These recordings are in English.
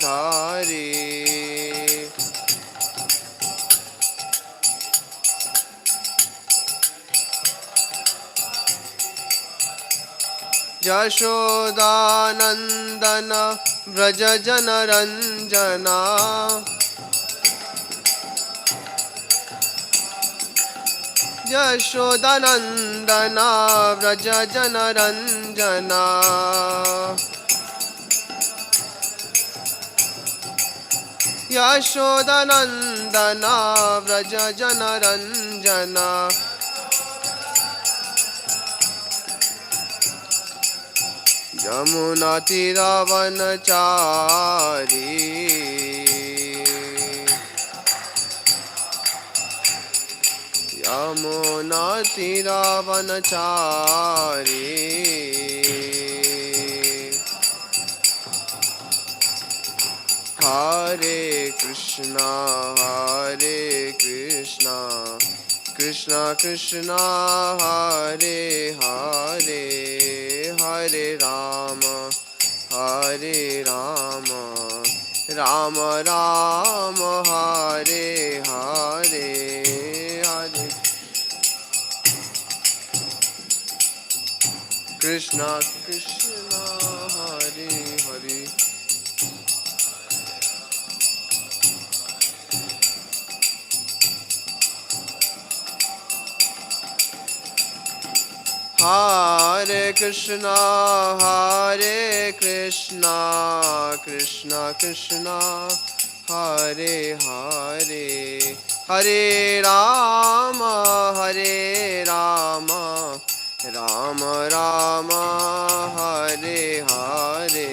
धारी यशोदानंदन व्रज जनरंजना यशोदानंदना व्रज जनरंजना यशोदानंदना व्रज जनरंजना यमुना तीरावनचारी यमुना तीरावनचारी हरे कृष्णा कृष्णा कृष्णा हरे हरे हरे राम राम राम हरे हरे हरे कृष्णा कृष्णा हरे हरे हरे कृष्णा कृष्णा कृष्णा हरे हरे हरे राम राम राम हरे हरे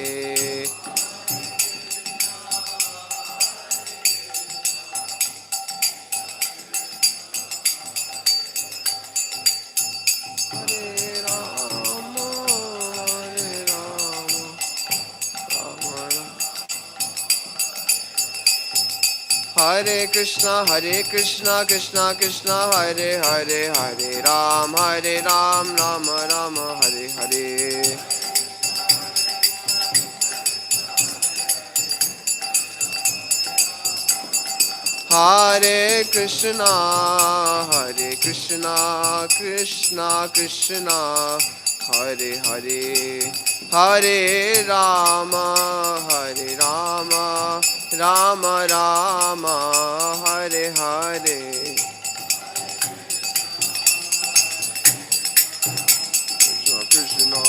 हरे कृष्णा कृष्णा कृष्णा हरे हरे हरे राम राम राम हरे हरे हरे कृष्णा कृष्णा कृष्णा हरे हरे हरे राम राम राम हरे हरे कृष्णा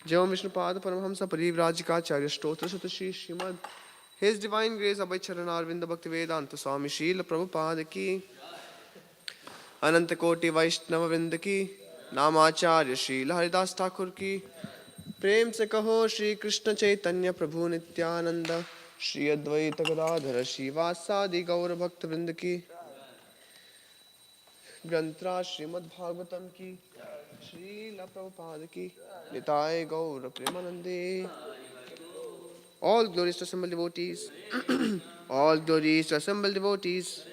जय विष्णुपाद परमहंस परिव्राजकाचार्य स्तोत्र Shri Shrimad His Divine Grace Abhay Charanarvinda Bhakti Vedanta Swami Srila Prabhupada ki Ananta Koti Vaishnava Vrinda ki Namacharya Srila Haridas Thakur ki Prem se kaho Shri Krishna Chaitanya Prabhu Nityananda Shri Advaita Gadadhara Shivasadi Gaura Bhakta Vrinda ki Grantra Srimad Bhagavatam ki Srila Prabhupada ki Nitai Gaura Premanande. All glories to assembled devotees. All glories to assembled devotees.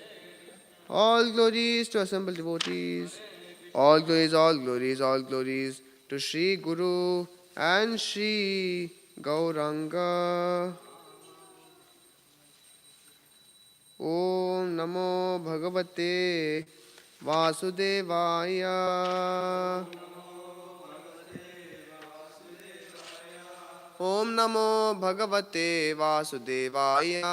All glories to assembled devotees. All glories, all glories, all glories to Sri Guru and Sri Gauranga. Om Namo Bhagavate Vasudevaya. Om Namo Bhagavate Vasudevaya.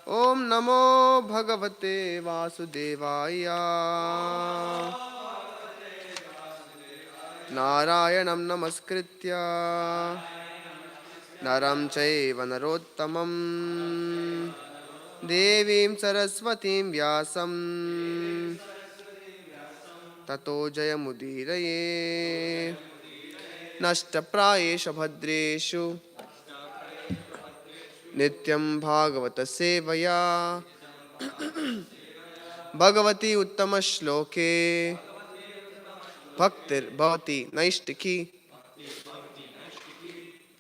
Om Namo Bhagavate Vasudevaya. Narayanam Namaskritya Naram Chaiva Narottamam Devim Saraswatim Vyasam Tato Jayamudiraye Nashtaprayesha Bhadreshu Nityam Bhagavata Sevaya Bhagavati Uttama Shloke Bhaktir Bhavati Naishtiki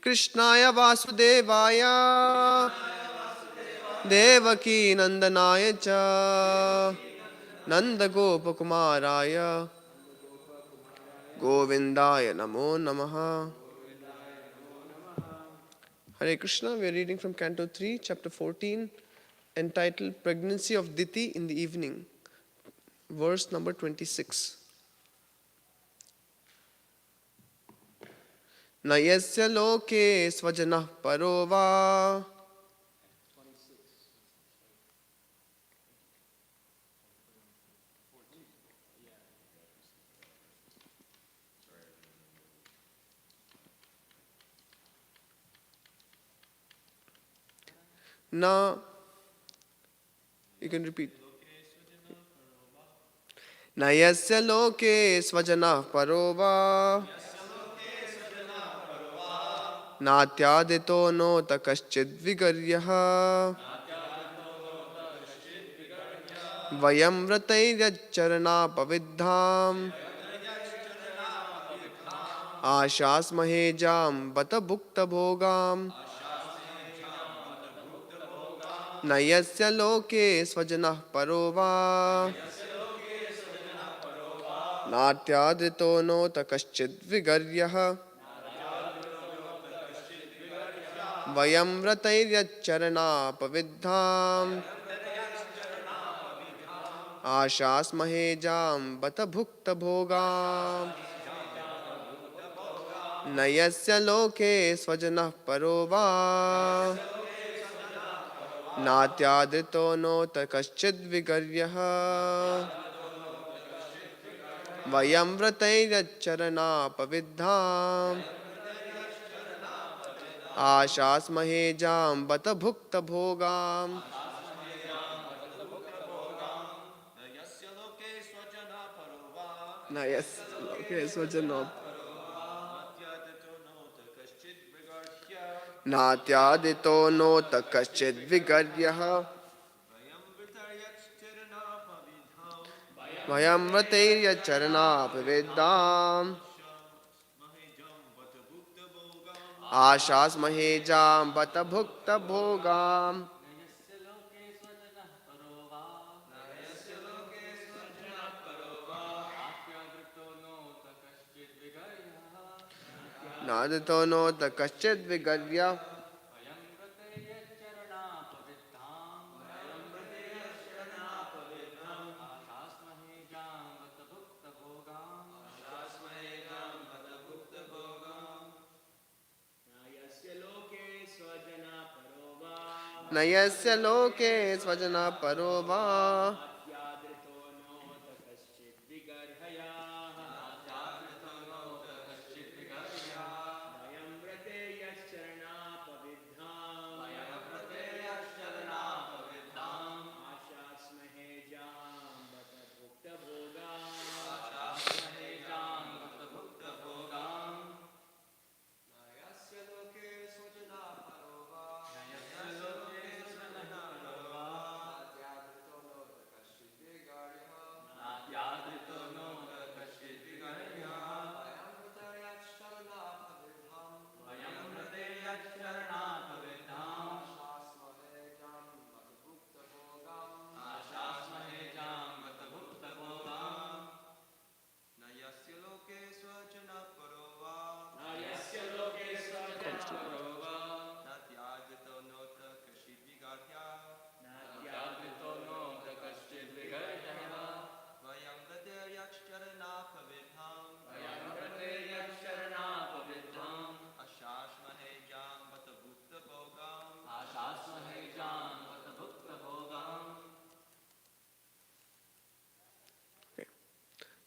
कृष्णाय वासुदेवाय देवकी नंदनाय च नंदगोपकुमाराय गोविंदाय नमो नमः. Hare Krishna. We are reading from Canto 3, Chapter 14, entitled Pregnancy of Diti in the Evening, verse number 26. Na yasya loke svajanah paro va na, you can repeat. Na yasya loke svajanah paro va नात्यादितो नोत कश्चिद् विगर्यः वयं व्रतैर्यच्चरणापविद्धाम् आशास्महे जां बत भुक्तभोगाम् न यस्य लोके स्वजनः परो वा नात्यादितो नोत कश्चिद् विगर्यः वयं व्रतैर्यच्चरणापविद्धाम् आशास्महे जां बत भुक्तभोगाम् न यस्य लोके स्वजनः परो वा नात्यादितो नोत कश्चिद् विगर्यः वयं व्रतैर्यच्चरणापविद्धाम् आशास्महे जां बत भुक्तभोगाम् न यस्य लोके स्वजनः नात्यादितो नोत कश्चिद् विगर्यः वयं व्रतैर्यच्चरणापविद्धाम् आशास्महे जां बत भुक्तभोगाम् नादितो नोत कश्चिद् विगर्यः न यस्य लोके स्वजनः परो वा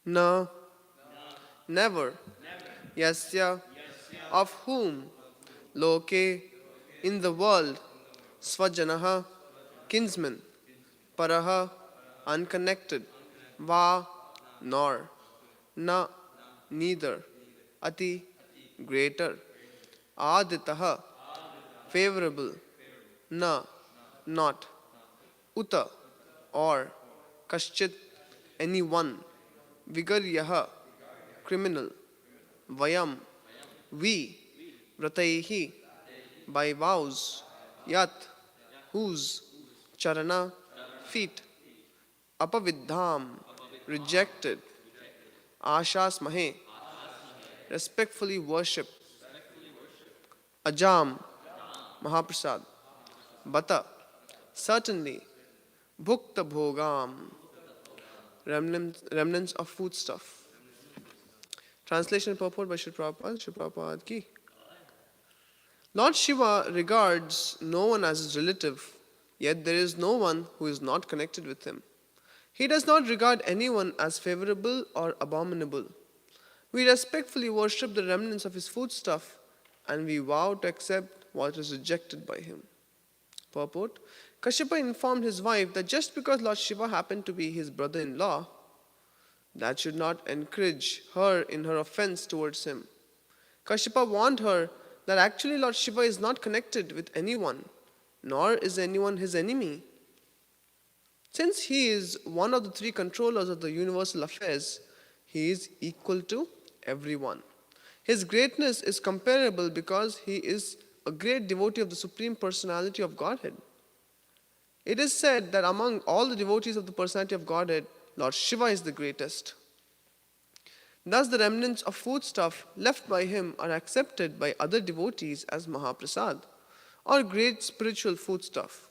No, never. Yasya, of whom, loke, in the world, svajanaha, kinsman, paraha, unconnected, va, nor, na, neither, ati, greater, aditaha, favorable, na, not, uta, or, kaschit, anyone, vigaryaha, criminal, vayam, we, vrataihi, by vows, yat, whose, charana, feet, apavidham, rejected, ashas mahe, respectfully worship, ajam, mahaprasad, bata, certainly, bhukta bhogam, remnants of foodstuff. Translation and purport by Sri Prabhupada, Sri Prabhupada ki. Lord Shiva regards no one as his relative, yet there is no one who is not connected with him. He does not regard anyone as favorable or abominable. We respectfully worship the remnants of his foodstuff and we vow to accept what is rejected by him. Purport: Kashyapa informed his wife that just because Lord Shiva happened to be his brother-in-law, that should not encourage her in her offense towards him. Kashyapa warned her that actually Lord Shiva is not connected with anyone, nor is anyone his enemy. Since he is one of the three controllers of the universal affairs, he is equal to everyone. His greatness is comparable because he is a great devotee of the Supreme Personality of Godhead. It is said that among all the devotees of the Personality of Godhead, Lord Shiva is the greatest. Thus, the remnants of foodstuff left by him are accepted by other devotees as Mahaprasad, or great spiritual foodstuff.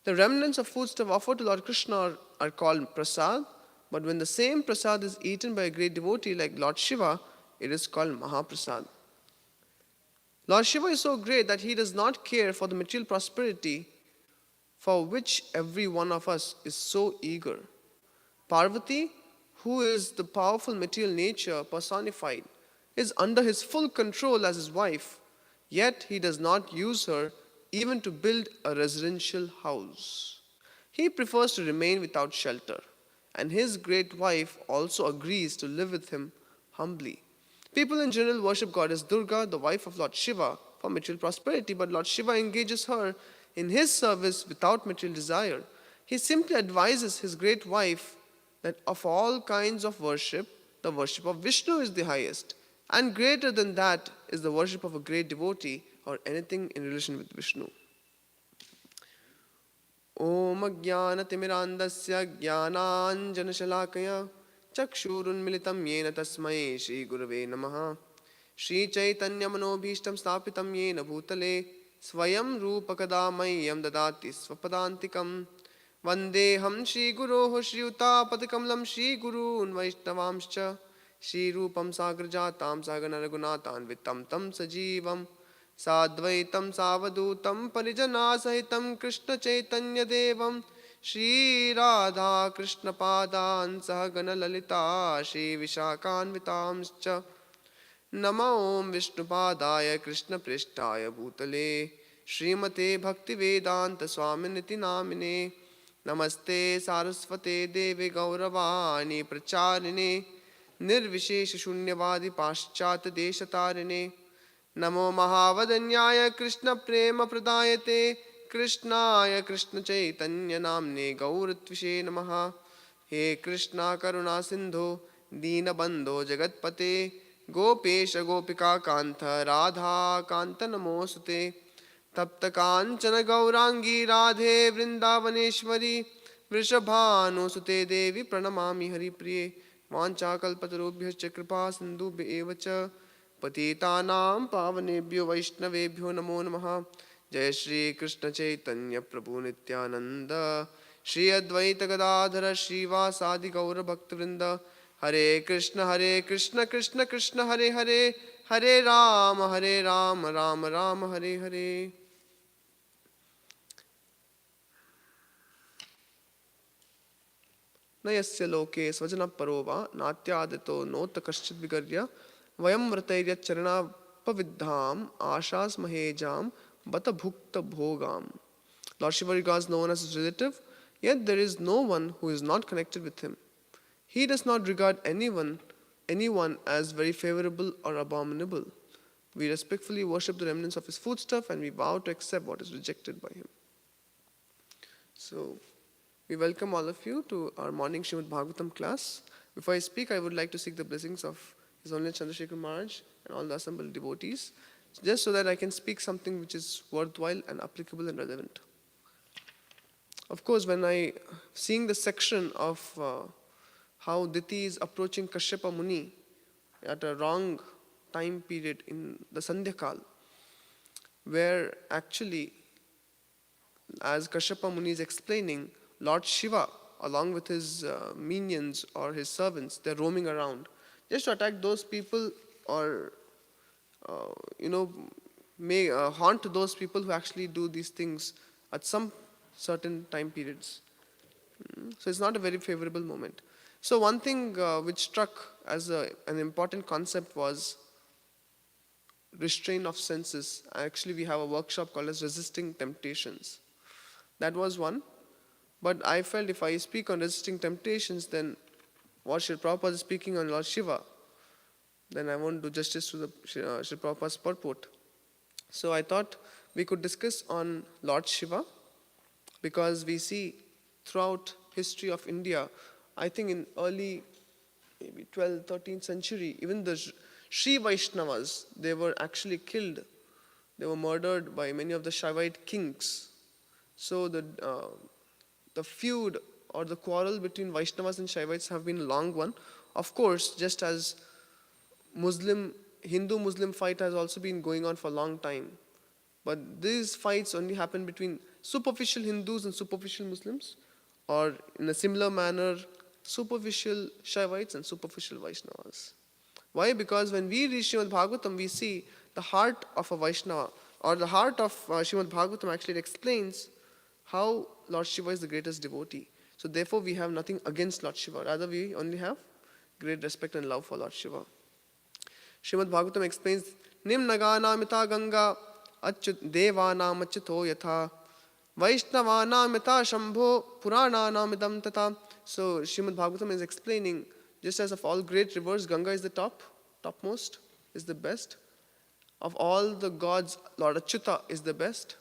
The remnants of foodstuff offered to Lord Krishna are called prasad, but when the same prasad is eaten by a great devotee like Lord Shiva, it is called Mahaprasad. Lord Shiva is so great that he does not care for the material prosperity for which every one of us is so eager. Parvati, who is the powerful material nature personified, is under his full control as his wife, yet he does not use her even to build a residential house. He prefers to remain without shelter, and his great wife also agrees to live with him humbly. People in general worship goddess Durga, the wife of Lord Shiva, for material prosperity, but Lord Shiva engages her in his service without material desire. He simply advises his great wife that of all kinds of worship, the worship of Vishnu is the highest, and greater than that is the worship of a great devotee or anything in relation with Vishnu. Om Ajnanatimirandasya Jnananjanashalakaya Chakshurunmilitam Yena Tasmai Shri Gurave Namaha Shri Chaitanya Manobhishtam Stapitam Yena Bhutale Swayam Rupakadamayam Dadati Swapadantikam Vandeham Shri Guroho Shri Utapatikamalam Shri Gurun Vaishnavamscha Shri Rupam Sagrajatam Sagana Raghunatan Vitam Tam Sajivam Sadvaitam Savadutam Parijana Sahitam Krishna Chaitanya Devam Shri Radha Krishna Padan Sahagana Lalita Shri Vishakan Vitamscha Nama Om Vishnu Padaya Krishna Prishtaya Bhutale Srimate Bhakti Vedanta Swaminiti Namine Namaste Saraswate Deve Gauravani Pracharine Nirvishesha Shunyavadi Paschat Deshatarine Namo Mahavadanyaya Krishna Prema Pradayate Krishnaya Krishna Chaitanya Namne Gauratvishe Namaha He Krishna Karuna Sindhu Dina Bandho Jagatpate Gopesha Gopika Kantha Radha Kanta Namosute Tapta Kanchana Gaurangi Radhe Vrindavaneshwari Vrishabhanu Sute Devi Pranamami Hari Priye Vancha Kalpatarubhyascha Kripa Sindhubhya Evacha Patitanam Pavanebhyo Vaishnavebhyo Namo Namaha Jai Shri Krishna Chaitanya Prabhu Nityananda Shri Advaita Gadadhara Srivasadi Gaura Bhaktavrinda Hare Krishna Krishna Krishna Hare Hare Hare Rama Rama Rama Hare Hare. Nayasya loke svajana parova natyadito nota kaschit vigarya vayam vratairya charana pavidham ashas mahejam bata bhukta bhogam. Lord Shiva regards no one as his relative, yet there is no one who is not connected with him. He does not regard anyone as very favorable or abominable. We respectfully worship the remnants of his foodstuff and we vow to accept what is rejected by him. So, we welcome all of you to our morning Srimad Bhagavatam class. Before I speak, I would like to seek the blessings of His Holiness Chandrasekhar Maharaj and all the assembled devotees. just so that I can speak something which is worthwhile and applicable and relevant. Of course, when I seeing the section of how Diti is approaching Kashyapa Muni at a wrong time period in the Sandhyakal, where actually, as Kashyapa Muni is explaining, Lord Shiva, along with his minions or his servants, they're roaming around just to attack those people, or you know, may haunt those people who actually do these things at some certain time periods. So it's not a very favorable moment. So one thing which struck as an important concept was restraint of senses. Actually, we have a workshop called as resisting temptations. That was one. But I felt if I speak on resisting temptations, then what Srila Prabhupada is speaking on Lord Shiva, then I won't do justice to the Srila Prabhupada's purport. So I thought we could discuss on Lord Shiva, because we see throughout history of India, I think in early maybe 12th, 13th century, even the Sri Vaishnavas, they were actually killed. They were murdered by many of the Shaivite kings. So the feud or the quarrel between Vaishnavas and Shaivites have been a long one. Of course, just as Hindu-Muslim fight has also been going on for a long time. But these fights only happen between superficial Hindus and superficial Muslims, or in a similar manner, superficial Shaivites and superficial Vaishnavas. Why? Because when we read Srimad Bhagavatam, we see the heart of a Vaishnava, or the heart of Srimad Bhagavatam actually explains how Lord Shiva is the greatest devotee. So therefore we have nothing against Lord Shiva. Rather, we only have great respect and love for Lord Shiva. Srimad Bhagavatam explains, Nim Naganamita Ganga Achyut Devanam Achyuto Yatha Vaishnavanam Yatha Shambho Purananam Idam Tata. So Srimad Bhagavatam is explaining, just as of all great rivers, Ganga is the topmost, is the best. Of all the gods, Lord Achyuta is the best.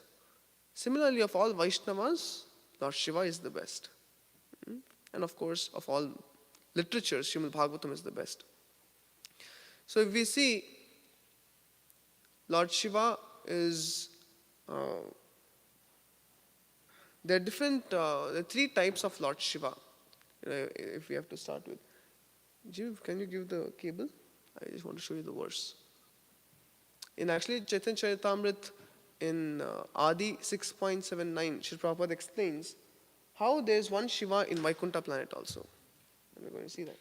Similarly, of all Vaishnavas, Lord Shiva is the best. And of course, of all literatures, Srimad Bhagavatam is the best. So if we see, Lord Shiva is, there are different, there are three types of Lord Shiva. If we have to start with. Jiv, can you give the cable? I just want to show you the verse. In actually Chaitanya Charitamrita, in Adi 6.79, Srila Prabhupada explains how there is one Shiva in Vaikuntha planet also. And we're going to see that.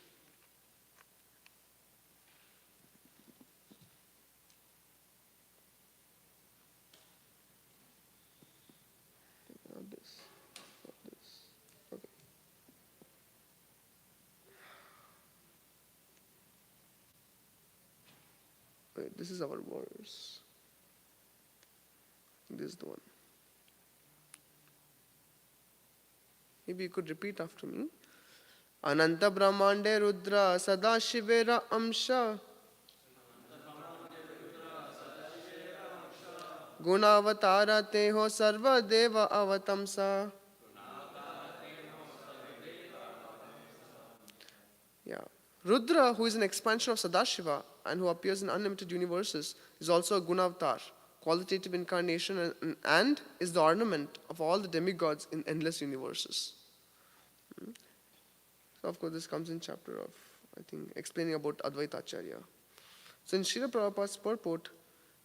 Not this. Okay. Wait, this is our verse. This is the one. Maybe you could repeat after me. Ananta Brahmande Rudra Sadashivera Amsha Gunavatara Teho Sarva Deva Avatamsa. Yeah. Rudra, who is an expansion of Sadashiva and who appears in unlimited universes, is also a Gunavatar, qualitative incarnation, and is the ornament of all the demigods in endless universes. So of course this comes in chapter of, I think, explaining about Advaita Acharya. So in Srila Prabhupada's purport,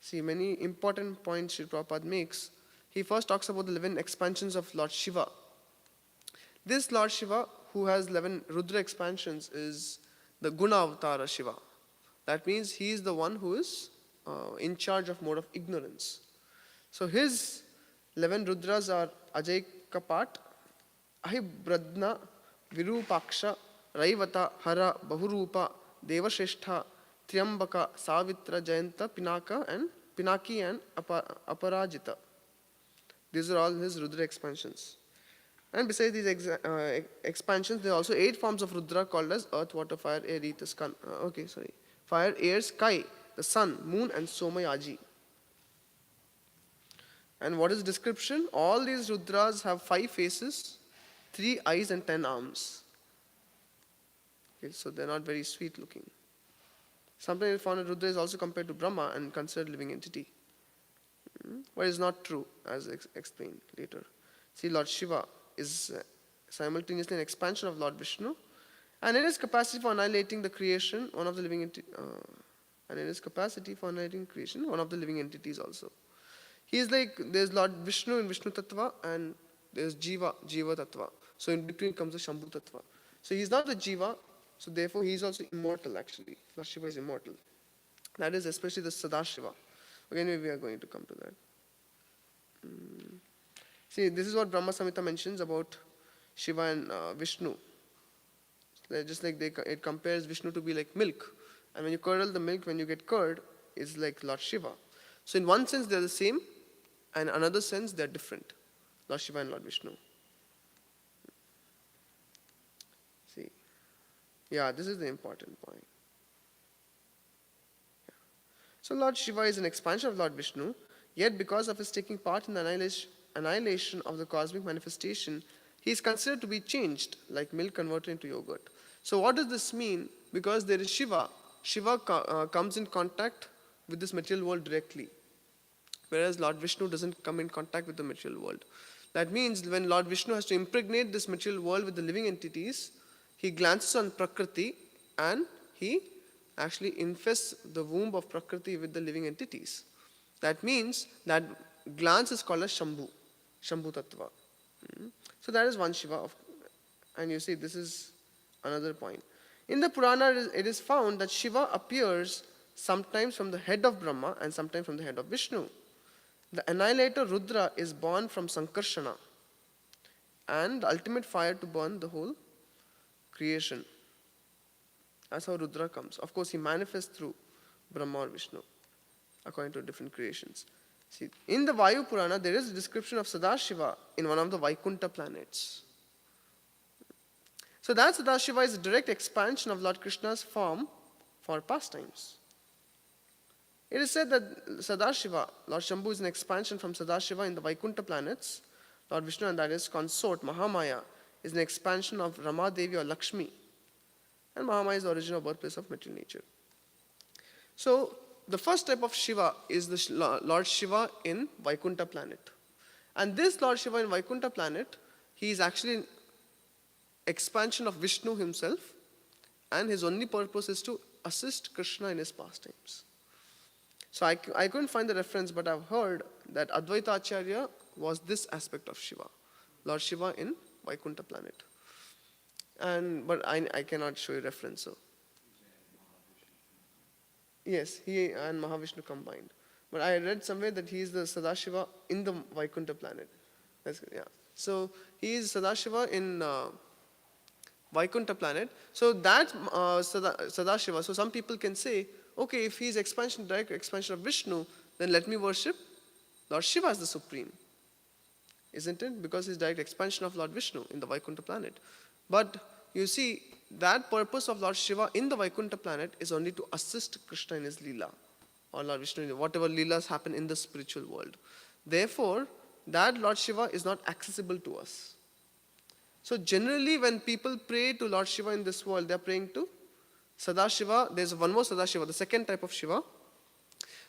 see many important points Srila Prabhupada makes. He first talks about the 11 expansions of Lord Shiva. This Lord Shiva, who has 11 Rudra expansions, is the Guna Avatara Shiva. That means he is the one who is in charge of mode of ignorance. So his 11 Rudras are Ajay Kapat, Ahibradna, Virupaksha, Raivata, Hara, Bahurupa, Devashreshtha, Triambaka, Savitra, Jayanta, Pinaki and Aparajita. These are all his Rudra expansions. And besides these expansions, there are also 8 forms of Rudra called as Earth, Water, Fire, Air, Ether, Sky. Fire, Air, Sky, the Sun, Moon, and Somayaji. And what is the description? All these Rudras have 5 faces, 3 eyes, and 10 arms. Okay, so they're not very sweet looking. Sometimes we found that Rudra is also compared to Brahma and considered living entity. But it's not true, as explained later. See, Lord Shiva is simultaneously an expansion of Lord Vishnu, and in his capacity for annihilating the creation, one of the living and in his capacity for annihilating creation, one of the living entities also. He is like, there's Lord Vishnu in Vishnu Tattva, and there's Jiva, Jiva Tattva. So in between comes the Shambhu Tattva. So he's not the Jiva, so therefore he is also immortal actually. Lord Shiva is immortal. That is especially the Sadashiva. Again, we are going to come to that. See, this is what Brahma Samhita mentions about Shiva and Vishnu. They're just like it compares Vishnu to be like milk. And when you curdle the milk, when you get curd, it's like Lord Shiva. So in one sense, they're the same, and in another sense, they're different. Lord Shiva and Lord Vishnu. See. Yeah, this is the important point. Yeah. So Lord Shiva is an expansion of Lord Vishnu, yet because of his taking part in the annihilation of the cosmic manifestation, he is considered to be changed, like milk converted into yogurt. So what does this mean? Because there is Shiva. Shiva comes in contact with this material world directly, whereas Lord Vishnu doesn't come in contact with the material world. That means when Lord Vishnu has to impregnate this material world with the living entities, he glances on Prakriti and he actually infests the womb of Prakriti with the living entities. That means that glance is called as Shambhu, Shambhu Tattva. So that is one Shiva. And you see, this is another point. In the Purana, it is found that Shiva appears sometimes from the head of Brahma and sometimes from the head of Vishnu. The annihilator Rudra is born from Sankarshana, and the ultimate fire to burn the whole creation. That's how Rudra comes. Of course, he manifests through Brahma or Vishnu, according to different creations. See, in the Vayu Purana, there is a description of Sadashiva in one of the Vaikunta planets. So that Sadashiva is a direct expansion of Lord Krishna's form for pastimes. It is said that Sadashiva, Lord Shambhu, is an expansion from Sadashiva in the Vaikunta planets. Lord Vishnu, and that is consort, Mahamaya, is an expansion of Ramadevi or Lakshmi. And Mahamaya is the original birthplace of material nature. So, the first type of Shiva is the Lord Shiva in Vaikunta planet. And this Lord Shiva in Vaikunta planet, he is actually an expansion of Vishnu himself, and his only purpose is to assist Krishna in his pastimes. So I couldn't find the reference, but I've heard that Advaita Acharya was this aspect of Shiva, Lord Shiva in Vaikunta planet. But I cannot show you reference. So. Yes, he and Mahavishnu combined. But I read somewhere that he is the Sadashiva in the Vaikunta planet. Yeah. So he is Sadashiva in Vaikunta planet. So that Sadashiva, so some people can say, okay, if he is direct expansion of Vishnu, then let me worship Lord Shiva as the supreme. Isn't it? Because he's direct expansion of Lord Vishnu in the Vaikunta planet. But you see, that purpose of Lord Shiva in the Vaikunta planet is only to assist Krishna in his Leela, or Lord Vishnu, whatever Leelas happen in the spiritual world. Therefore, that Lord Shiva is not accessible to us. So generally, when people pray to Lord Shiva in this world, they are praying to Sadashiva. There's one more Sadashiva, the second type of Shiva,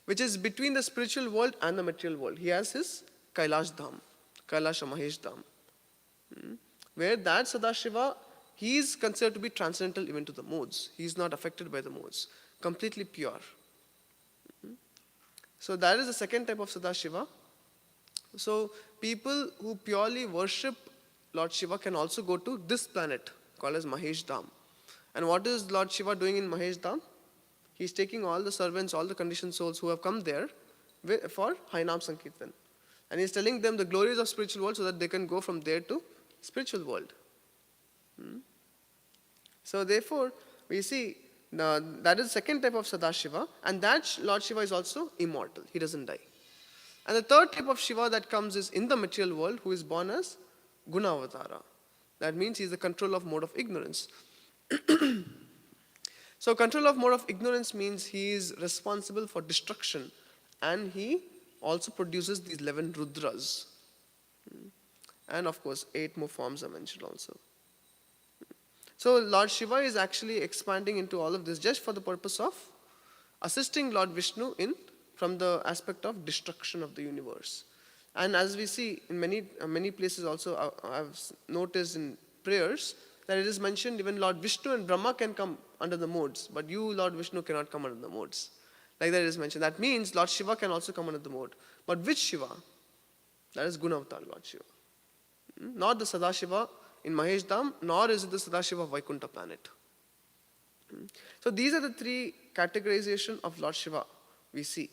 which is between the spiritual world and the material world. He has his Kailash Dham, Kailasha Mahesh Dham, where that Sadashiva, he is considered to be transcendental even to the modes. He is not affected by the modes, completely pure. So that is the second type of Sadashiva. So people who purely worship Lord Shiva can also go to this planet called as Mahesh Dham. And what is Lord Shiva doing in Mahesh Dham? He is taking all the servants, all the conditioned souls who have come there for Hainam Sankirtan. And he is telling them the glories of spiritual world so that they can go from there to spiritual world. So therefore, we see that is the second type of Sadashiva, and that Lord Shiva is also immortal. He doesn't die. And the third type of Shiva that comes is in the material world, who is born as Gunavatara. That means he is the control of mode of ignorance. So control of mode of ignorance means he is responsible for destruction, and he also produces these 11 Rudras. And of course, 8 more forms are mentioned also. So Lord Shiva is actually expanding into all of this just for the purpose of assisting Lord Vishnu in from the aspect of destruction of the universe. And as we see in many places also, I've noticed in prayers that it is mentioned even Lord Vishnu and Brahma can come under the modes, but you, Lord Vishnu, cannot come under the modes. Like that it is mentioned. That means Lord Shiva can also come under the mode. But which Shiva? That is Gunavatar Lord Shiva. Not the Sadashiva in Mahesh Dham, nor is it the Sadashiva of Vaikuntha planet. So these are the three categorization of Lord Shiva we see.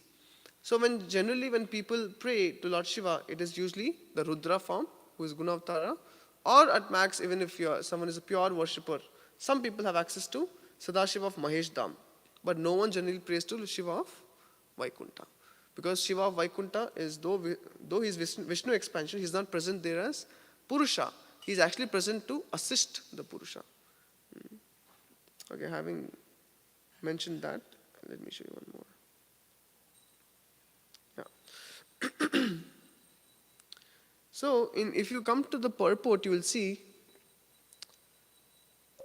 So generally when people pray to Lord Shiva, it is usually the Rudra form, who is Gunavatara, or at max, even if someone is a pure worshipper, some people have access to Sadashiva of Mahesh Dham. But no one generally prays to Shiva of Vaikuntha. Because Shiva of Vaikuntha is, though he is Vishnu expansion, he is not present there as Purusha. He is actually present to assist the Purusha. Okay, having mentioned that, let me show you one more. So, if you come to the purport, you will see,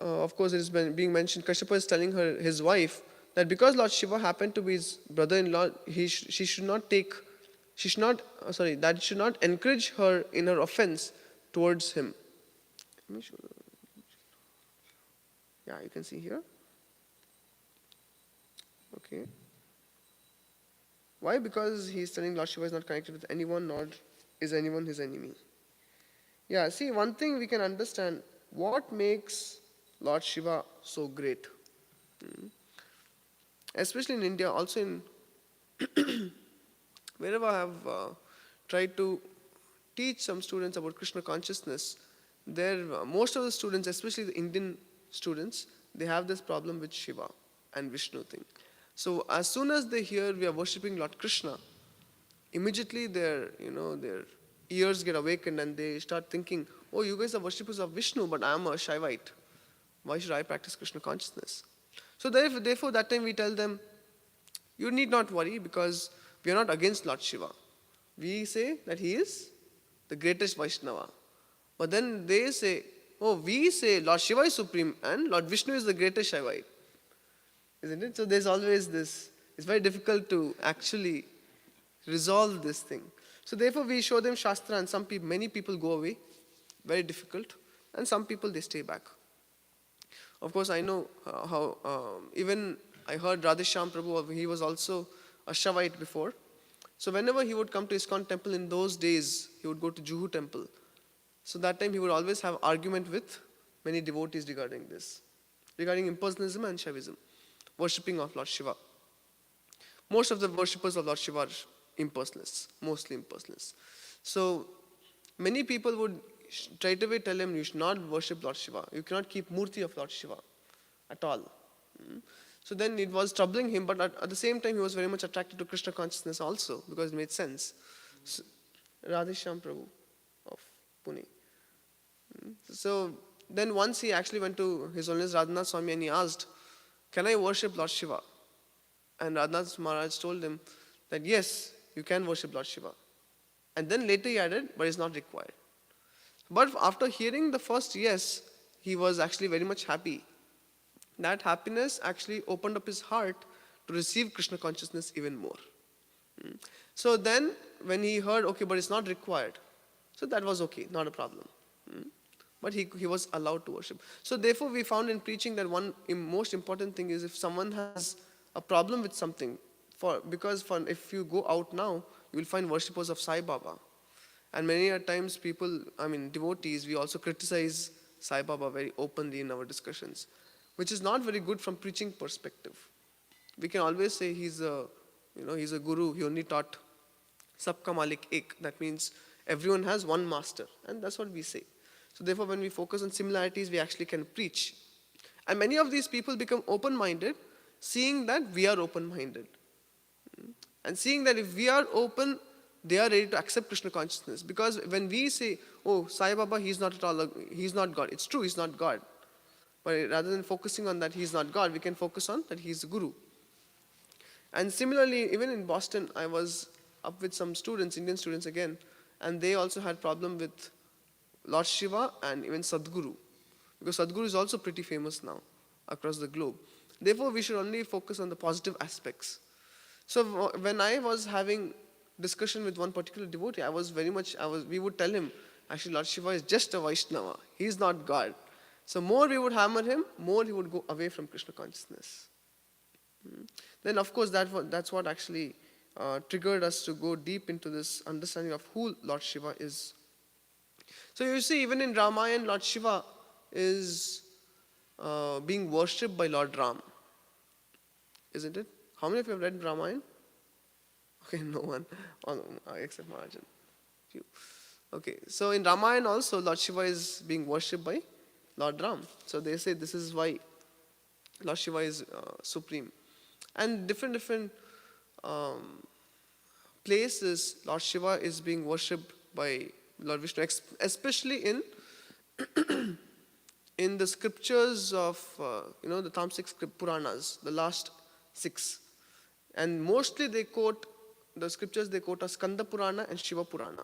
of course, it is being mentioned, Kashyapa is telling his wife that because Lord Shiva happened to be his brother-in-law, that should not encourage her in her offense towards him. Let me show you. Yeah, you can see here. Okay. Why? Because he's telling Lord Shiva is not connected with anyone, nor is anyone his enemy. Yeah, see, one thing we can understand, what makes Lord Shiva so great? Especially in India, also in wherever I have tried to teach some students about Krishna consciousness, most of the students, especially the Indian students, they have this problem with Shiva and Vishnu thing. So as soon as they hear we are worshipping Lord Krishna, immediately their ears get awakened and they start thinking, oh, you guys are worshippers of Vishnu, but I am a Shaivite. Why should I practice Krishna consciousness? So therefore that time we tell them, you need not worry because we are not against Lord Shiva. We say that he is the greatest Vaishnava. But then they say, oh, we say Lord Shiva is supreme and Lord Vishnu is the greatest Shaivite. Isn't it? So there's always this. It's very difficult to actually resolve this thing. So therefore we show them Shastra and many people go away. Very difficult. And some people, they stay back. Of course, I know how, even I heard Radheshyam Prabhu, he was also a Shaivite before. So whenever he would come to ISKCON temple in those days, he would go to Juhu temple. So that time he would always have argument with many devotees regarding this. Regarding impersonalism and Shaivism. Worshipping of Lord Shiva. Most of the worshippers of Lord Shiva are impersonalists, mostly impersonalists. So many people would straight away tell him, you should not worship Lord Shiva. You cannot keep murti of Lord Shiva at all. So then it was troubling him, but at the same time he was very much attracted to Krishna consciousness also, because it made sense. So, Radheshyam Prabhu of Pune. So then once he actually went to His Holiness Radhanath Swami and he asked, can I worship Lord Shiva? And Radhanath Maharaj told him that yes, you can worship Lord Shiva. And then later he added, but it's not required. But after hearing the first yes, he was actually very much happy. That happiness actually opened up his heart to receive Krishna consciousness even more. So then when he heard, okay, but it's not required, so that was okay, not a problem. But he was allowed to worship. So therefore we found in preaching that one most important thing is if someone has a problem with something, if you go out now, you will find worshippers of Sai Baba. And many a times devotees, we also criticize Sai Baba very openly in our discussions, which is not very good from preaching perspective. We can always say he's a guru, he only taught Sabka Malik Ek. That means everyone has one master, and that's what we say. So therefore when we focus on similarities, we actually can preach. And many of these people become open-minded, seeing that we are open-minded. And seeing that if we are open, they are ready to accept Krishna consciousness. Because when we say, oh, Sai Baba, he's not God. It's true, he's not God. But rather than focusing on that he's not God, we can focus on that he's the Guru. And similarly, even in Boston, I was up with some students, Indian students again, and they also had problem with Lord Shiva and even Sadguru. Because Sadguru is also pretty famous now across the globe. Therefore, we should only focus on the positive aspects. So when I was having discussion with one particular devotee, we would tell him, actually Lord Shiva is just a Vaishnava. He is not God. So more we would hammer him, more he would go away from Krishna consciousness. Then of course that's what actually triggered us to go deep into this understanding of who Lord Shiva is. So you see, even in Ramayana, Lord Shiva is being worshipped by Lord Ram, isn't it? How many of you have read Ramayana? Okay, no one, except Mahajan. Few. Okay, so in Ramayana also, Lord Shiva is being worshipped by Lord Ram. So they say this is why Lord Shiva is supreme. And different places, Lord Shiva is being worshipped by Lord Vishnu, especially in the scriptures of the Tamasic Puranas, the last 6. And mostly the scriptures they quote are Skanda Purana and Shiva Purana.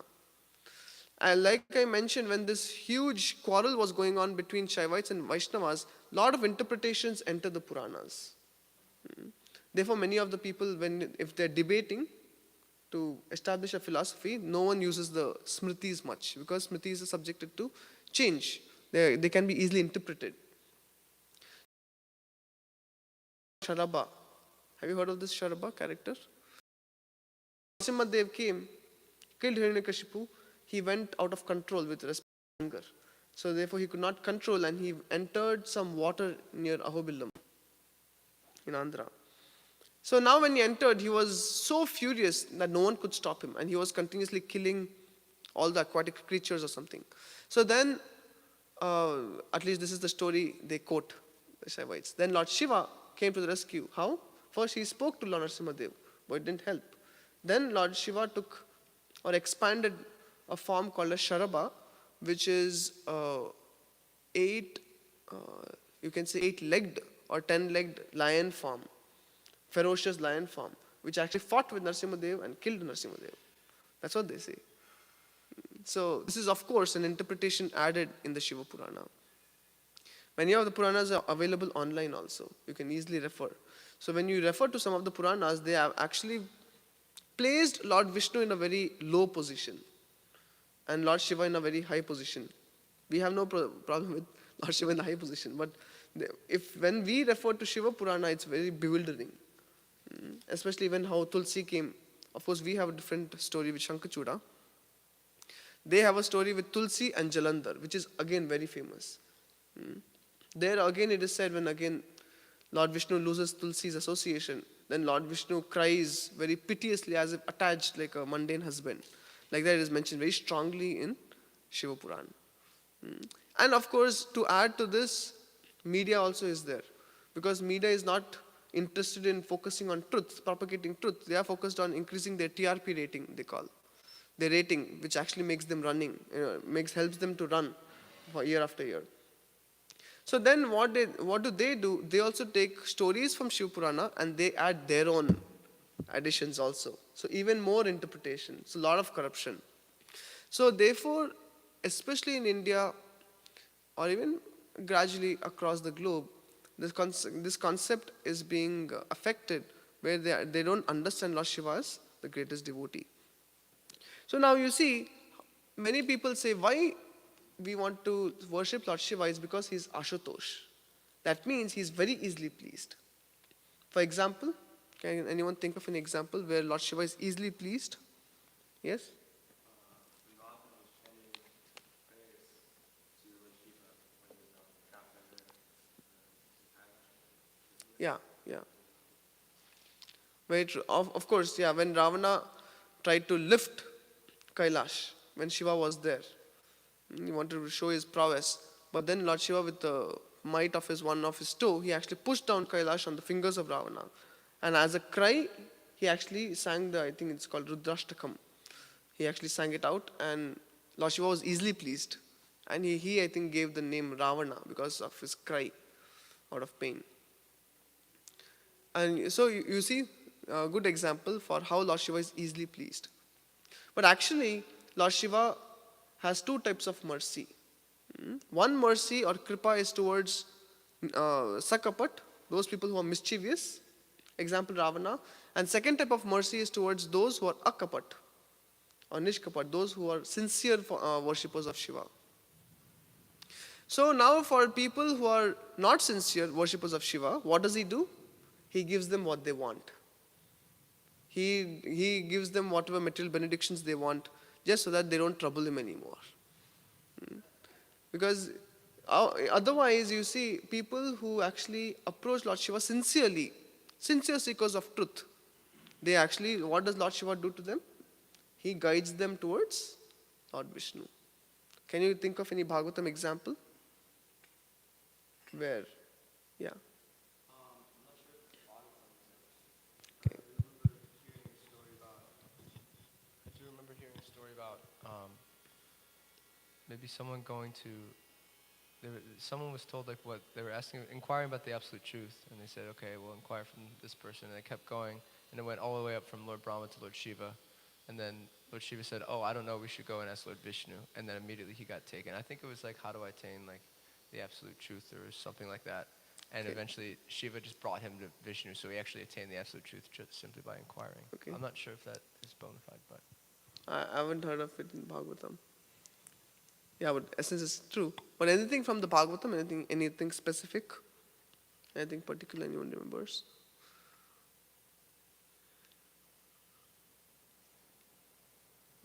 And like I mentioned, when this huge quarrel was going on between Shaivites and Vaishnavas, a lot of interpretations enter the Puranas. Therefore, many of the people, if they're debating to establish a philosophy, no one uses the Smritis much, because Smritis are subjected to change. They can be easily interpreted. Sharaba. Have you heard of this Sharaba character? Narasimhadev came, killed Hiranyakashipu. He went out of control with respect to anger. So therefore he could not control, and he entered some water near Ahobilam in Andhra. So now when he entered, he was so furious that no one could stop him, and he was continuously killing all the aquatic creatures or something. So then, at least this is the story they quote, the Shaivites. Then Lord Shiva came to the rescue. How? First he spoke to Lord Narasimhadev, but it didn't help. Then Lord Shiva took or expanded a form called a Sharaba, which is you can say 8-legged or 10-legged lion form, ferocious lion form, which actually fought with Narasimhadev and killed Narasimhadev. That's what they say. So this is of course an interpretation added in the Shiva Purana. Many of the Puranas are available online also. You can easily refer. So when you refer to some of the Puranas, they have actually placed Lord Vishnu in a very low position and Lord Shiva in a very high position. We have no problem with Lord Shiva in a high position, but when we refer to Shiva Purana, it's very bewildering. Especially when how Tulsi came. Of course, we have a different story with Shankachuda. They have a story with Tulsi and Jalandhar, which is again very famous. There again it is said, when again Lord Vishnu loses Tulsi's association, then Lord Vishnu cries very piteously as if attached like a mundane husband. Like that is mentioned very strongly in Shiva Purana. And of course, to add to this, media also is there. Because media is not interested in focusing on truth, propagating truth. They are focused on increasing their TRP rating, they call. Their rating, which actually makes them helps them to run for year after year. So then what do? They also take stories from Shiva Purana and they add their own additions also. So even more interpretation. So a lot of corruption. So therefore, especially in India, or even gradually across the globe, this concept is being affected, where they don't understand Lord Shiva as the greatest devotee. So now you see, many people say why we want to worship Lord Shiva is because he is Ashutosh. That means he is very easily pleased. For example, can anyone think of an example where Lord Shiva is easily pleased? Yes? Yeah. Very true. Of course, yeah, when Ravana tried to lift Kailash, when Shiva was there, he wanted to show his prowess. But then Lord Shiva, with the might of one of his toe, he actually pushed down Kailash on the fingers of Ravana. And as a cry, he actually sang I think it's called Rudrashtakam. He actually sang it out, and Lord Shiva was easily pleased. And he I think, gave the name Ravana because of his cry out of pain. And so you see a good example for how Lord Shiva is easily pleased. But actually, Lord Shiva has two types of mercy. One mercy or kripa is towards sakapat, those people who are mischievous, example Ravana. And second type of mercy is towards those who are akapat or nishkapat, those who are sincere worshippers of Shiva. So now for people who are not sincere worshippers of Shiva, what does he do? He gives them what they want. He gives them whatever material benedictions they want, just so that they don't trouble him anymore. Because otherwise, you see, people who actually approach Lord Shiva sincerely, sincere seekers of truth, they actually, what does Lord Shiva do to them? He guides them towards Lord Vishnu. Can you think of any Bhagavatam example? Where? Yeah. Okay. I do remember hearing a story about maybe someone going to. Someone was told like what they were inquiring about the absolute truth, and they said, okay, we'll inquire from this person, and they kept going, and it went all the way up from Lord Brahma to Lord Shiva, and then Lord Shiva said, oh, I don't know, we should go and ask Lord Vishnu, and then immediately he got taken. I think it was like, how do I attain like the absolute truth or something like that, and eventually Shiva just brought him to Vishnu, so he actually attained the absolute truth just simply by inquiring. Okay. I'm not sure if that is bona fide, but I haven't heard of it in Bhagavatam. Yeah, but essence is true. But anything from the Bhagavatam, anything specific? Anything particular anyone remembers?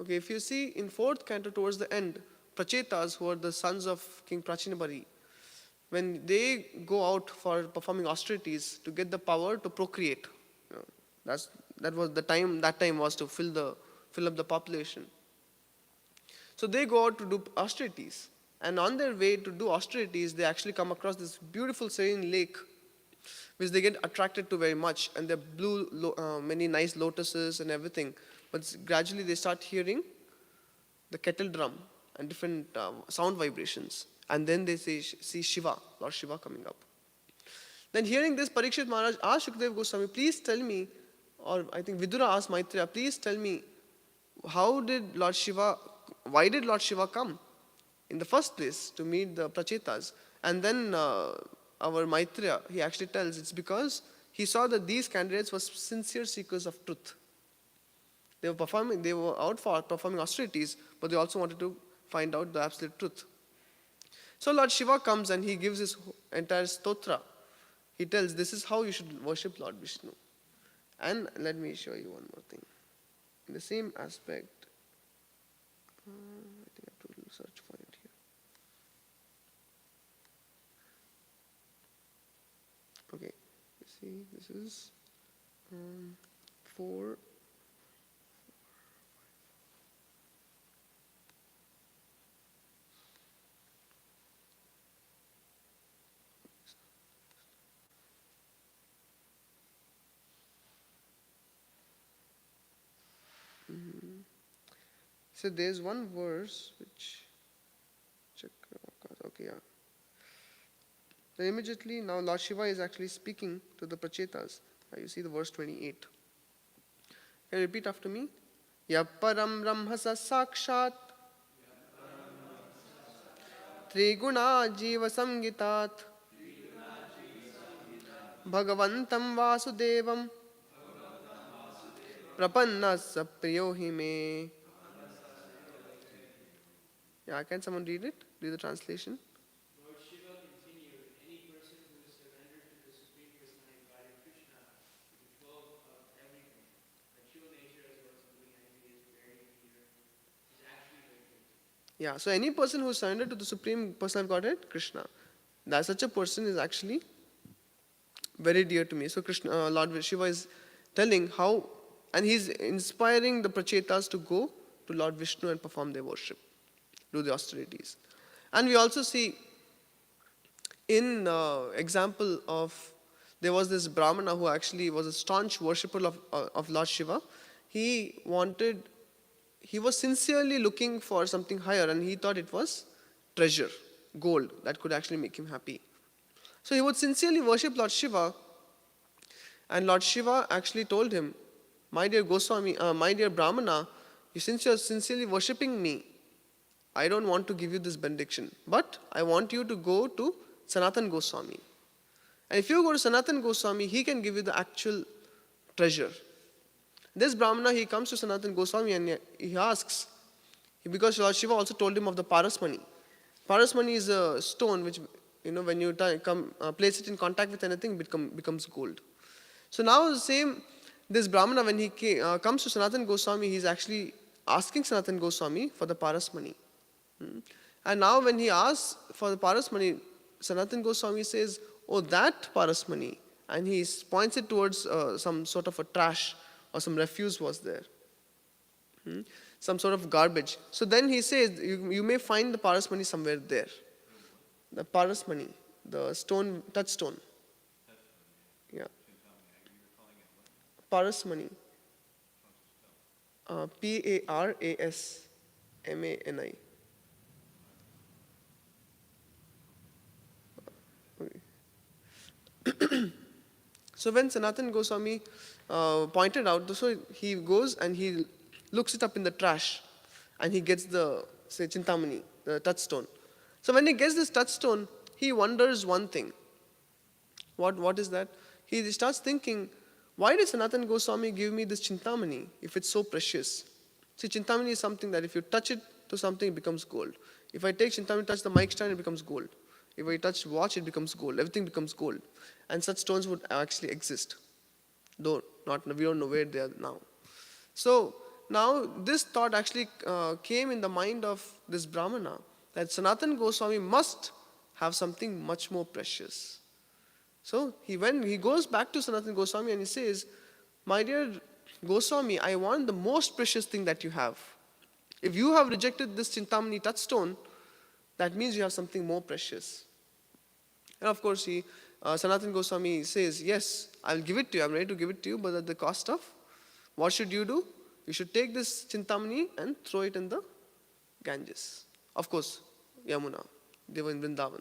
Okay, if you see in 4th canto towards the end, Prachetas, who are the sons of King Prachinabari, when they go out for performing austerities to get the power to procreate, that was the time. That time was to fill up the population. So they go out to do austerities, and on their way to do austerities, they actually come across this beautiful serene lake, which they get attracted to very much, and they blew many nice lotuses and everything. But gradually they start hearing the kettle drum and different sound vibrations, and then they see Shiva, Lord Shiva coming up. Then hearing this, Parikshit Maharaj asked Shukdev Goswami, please tell me, or I think Vidura asked Maitreya, please tell me, why did Lord Shiva come in the first place to meet the Prachetas? And then our Maitreya, he actually tells it's because he saw that these candidates were sincere seekers of truth. They were out for performing austerities, but they also wanted to find out the absolute truth. So Lord Shiva comes and he gives his entire stotra. He tells, this is how you should worship Lord Vishnu. And let me show you one more thing. In the same aspect, I think I have to search for it here. Okay, you see, this is 4. So there's one verse which, okay, yeah. Then immediately now Lord Shiva is actually speaking to the Prachetas. You see the verse 28. Can you repeat after me? Yaparam Brahmasa Sakshat Triguna Jiva Samgitat Bhagavantam Vasudevam Prapanna Priyo Hime. Yeah, can someone read it? Read the translation. Lord Shiva continued, any person who is surrendered to the Supreme Personality of God Krishna, the control of everything, the true nature as well as moving entity is very near, is actually very good. Yeah, so any person who is surrendered to the Supreme Personality of Godhead, Krishna, that such a person is actually very dear to me. So Krishna, Lord Shiva is telling how, and he's inspiring the Prachetas to go to Lord Vishnu and perform their worship, do the austerities. And we also see in example of, there was this Brahmana who actually was a staunch worshipper of Lord Shiva. He was sincerely looking for something higher, and he thought it was treasure, gold, that could actually make him happy. So he would sincerely worship Lord Shiva, and Lord Shiva actually told him, my dear Goswami, my dear Brahmana, since you are sincerely worshipping me, I don't want to give you this benediction, but I want you to go to Sanatan Goswami. And if you go to Sanatan Goswami, he can give you the actual treasure. This Brahmana, he comes to Sanatana Goswami and he asks, because Lord Shiva also told him of the Parasmani. Parasmani is a stone which, when you place it in contact with anything, becomes gold. So now this Brahmana, when he comes to Sanatana Goswami, he's actually asking Sanatana Goswami for the Parasmani. And now when he asks for the Parasmani, Sanatana Goswami says, oh, that Parasmani. And he points it towards some sort of a trash or some refuse was there. Some sort of garbage. So then he says, you may find the Parasmani somewhere there. The Parasmani, the stone, touchstone. Yeah. Parasmani. Parasmani. So when Sanatana Goswami pointed out, so he goes and he looks it up in the trash and he gets the, say, Chintamani, the touchstone. So when he gets this touchstone, he wonders one thing. What is that? He starts thinking, why did Sanatana Goswami give me this Chintamani if it's so precious? See, Chintamani is something that if you touch it to something, it becomes gold. If I take Chintamani, touch the mic stand, it becomes gold. If I touch watch, it becomes gold. Everything becomes gold. And such stones would actually exist. Though we don't know where they are now. So now this thought actually came in the mind of this Brahmana, that Sanatana Goswami must have something much more precious. So he goes back to Sanatana Goswami and he says, my dear Goswami, I want the most precious thing that you have. If you have rejected this Chintamani touchstone, that means you have something more precious. And of course, Sanatana Goswami says, yes, I'll give it to you. I'm ready to give it to you, but at the cost of, what should you do? You should take this Chintamani and throw it in the Ganges. Of course, Yamuna. They were in Vrindavan.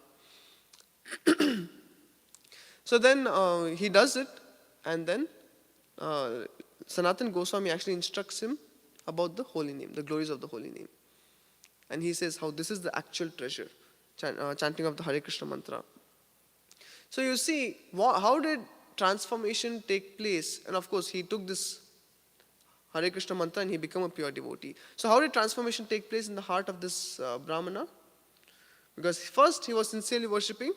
So then he does it, and then Sanatana Goswami actually instructs him about the holy name, the glories of the holy name. And he says how this is the actual treasure, chanting of the Hare Krishna mantra. So you see, how did transformation take place? And of course, he took this Hare Krishna mantra and he became a pure devotee. So how did transformation take place in the heart of this Brahmana? Because first he was sincerely worshipping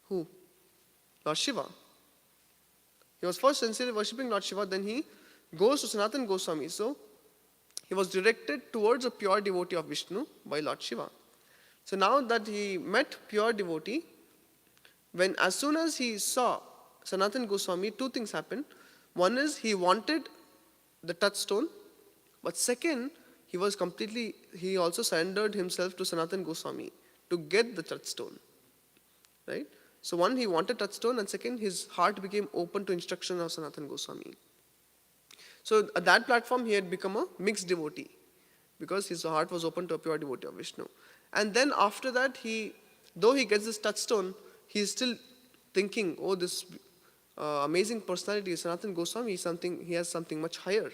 who? Lord Shiva. He was first sincerely worshipping Lord Shiva, then he goes to Sanatana Goswami. So he was directed towards a pure devotee of Vishnu by Lord Shiva. So now that he met pure devotee, as soon as he saw Sanatana Goswami, two things happened. One is he wanted the touchstone, but second, he also surrendered himself to Sanatana Goswami to get the touchstone. Right? So one, he wanted touchstone, and second, his heart became open to instruction of Sanatana Goswami. So at that platform, he had become a mixed devotee because his heart was open to a pure devotee of Vishnu. And then after that, though he gets this touchstone, he is still thinking, oh, this amazing personality, Sanatana Goswami, he has something much higher.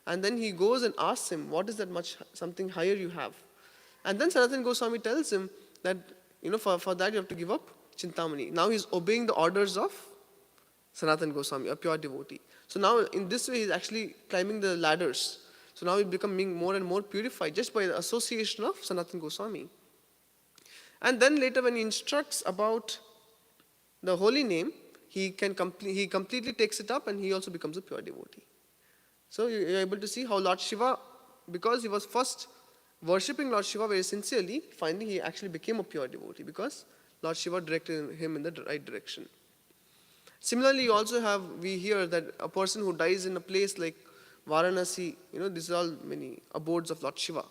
And then he goes and asks him, what is that something higher you have? And then Sanatana Goswami tells him that, for that you have to give up Chintamani. Now he's obeying the orders of Sanatana Goswami, a pure devotee. So now in this way he's actually climbing the ladders. So now he's becoming more and more purified just by the association of Sanatana Goswami. And then later when he instructs about the holy name, he completely takes it up and he also becomes a pure devotee. So you're able to see how Lord Shiva, because he was first worshipping Lord Shiva very sincerely, finally he actually became a pure devotee because Lord Shiva directed him in the right direction. Similarly, we hear that a person who dies in a place like Varanasi, these are all many abodes of Lord Shiva.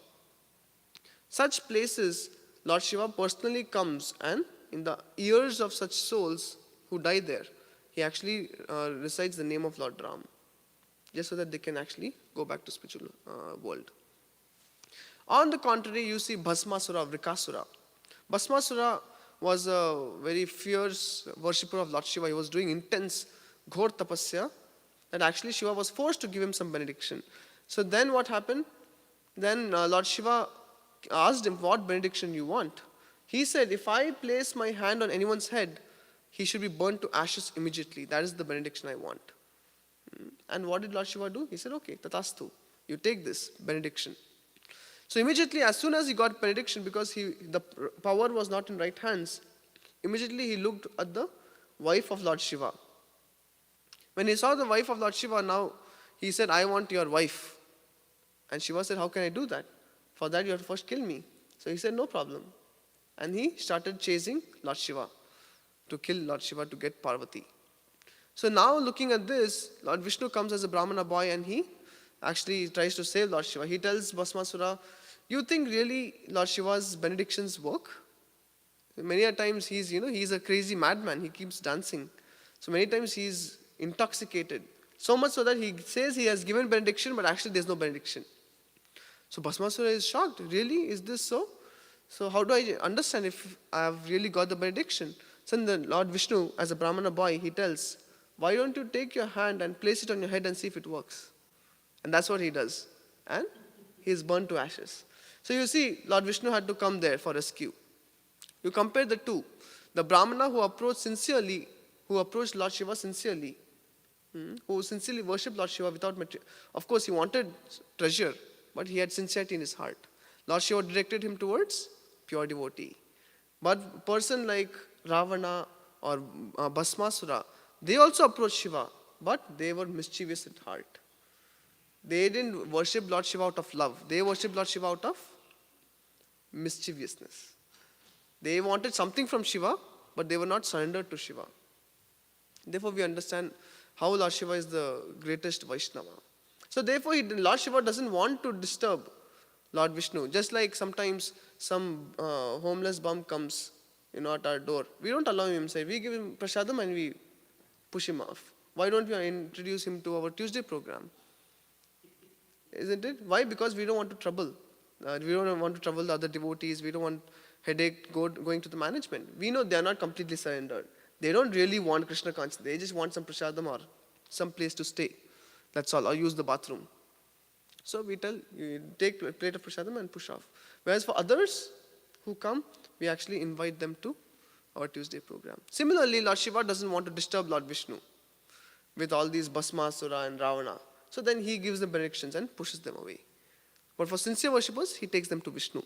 Such places, Lord Shiva personally comes and in the ears of such souls who die there, he actually recites the name of Lord Ram, just so that they can actually go back to spiritual world. On the contrary, you see Bhasmasura, Vrikasura. Bhasmasura was a very fierce worshipper of Lord Shiva. He was doing intense ghor tapasya, and actually Shiva was forced to give him some benediction. So then what happened? Then Lord Shiva asked him, what benediction you want? He said, if I place my hand on anyone's head, he should be burnt to ashes immediately. That is the benediction I want. And what did Lord Shiva do? He said, okay, tatastu, you take this benediction. So immediately, as soon as he got benediction, because the power was not in right hands, immediately he looked at the wife of Lord Shiva. When he saw the wife of Lord Shiva, now he said, I want your wife. And Shiva said, how can I do that? For that you have to first kill me. So he said, no problem. And he started chasing Lord Shiva to kill Lord Shiva to get Parvati. So now looking at this, Lord Vishnu comes as a Brahmana boy and he actually tries to save Lord Shiva. He tells Bhasmasura, you think really Lord Shiva's benedictions work? Many a times he's a crazy madman. He keeps dancing. So many times he's intoxicated. So much so that he says he has given benediction, but actually there's no benediction. So Bhasmasura is shocked. Really? Is this so? So how do I understand if I have really got the benediction? So then Lord Vishnu, as a Brahmana boy, he tells, why don't you take your hand and place it on your head and see if it works? And that's what he does. And he is burnt to ashes. So you see, Lord Vishnu had to come there for rescue. You compare the two. The Brahmana who approached Lord Shiva sincerely, who sincerely worshipped Lord Shiva without material. Of course, he wanted treasure, but he had sincerity in his heart. Lord Shiva directed him towards pure devotee. But person like Ravana or Bhasmasura, they also approached Shiva, but they were mischievous at heart. They didn't worship Lord Shiva out of love. They worshipped Lord Shiva out of mischievousness. They wanted something from Shiva, but they were not surrendered to Shiva. Therefore, we understand how Lord Shiva is the greatest Vaishnava. So therefore, Lord Shiva doesn't want to disturb Lord Vishnu. Just like sometimes some homeless bum comes, at our door. We don't allow him inside. We give him prasadam and we push him off. Why don't we introduce him to our Tuesday program? Isn't it? Why? Because we don't want to trouble. We don't want to trouble the other devotees. We don't want headache going to the management. We know they are not completely surrendered. They don't really want Krishna consciousness. They just want some prasadam or some place to stay. That's all. Or use the bathroom. So we tell, you take a plate of prasadam and push off. Whereas for others who come, we actually invite them to our Tuesday program. Similarly, Lord Shiva doesn't want to disturb Lord Vishnu with all these Bhasmasura and Ravana. So then he gives them benedictions and pushes them away. But for sincere worshippers, he takes them to Vishnu.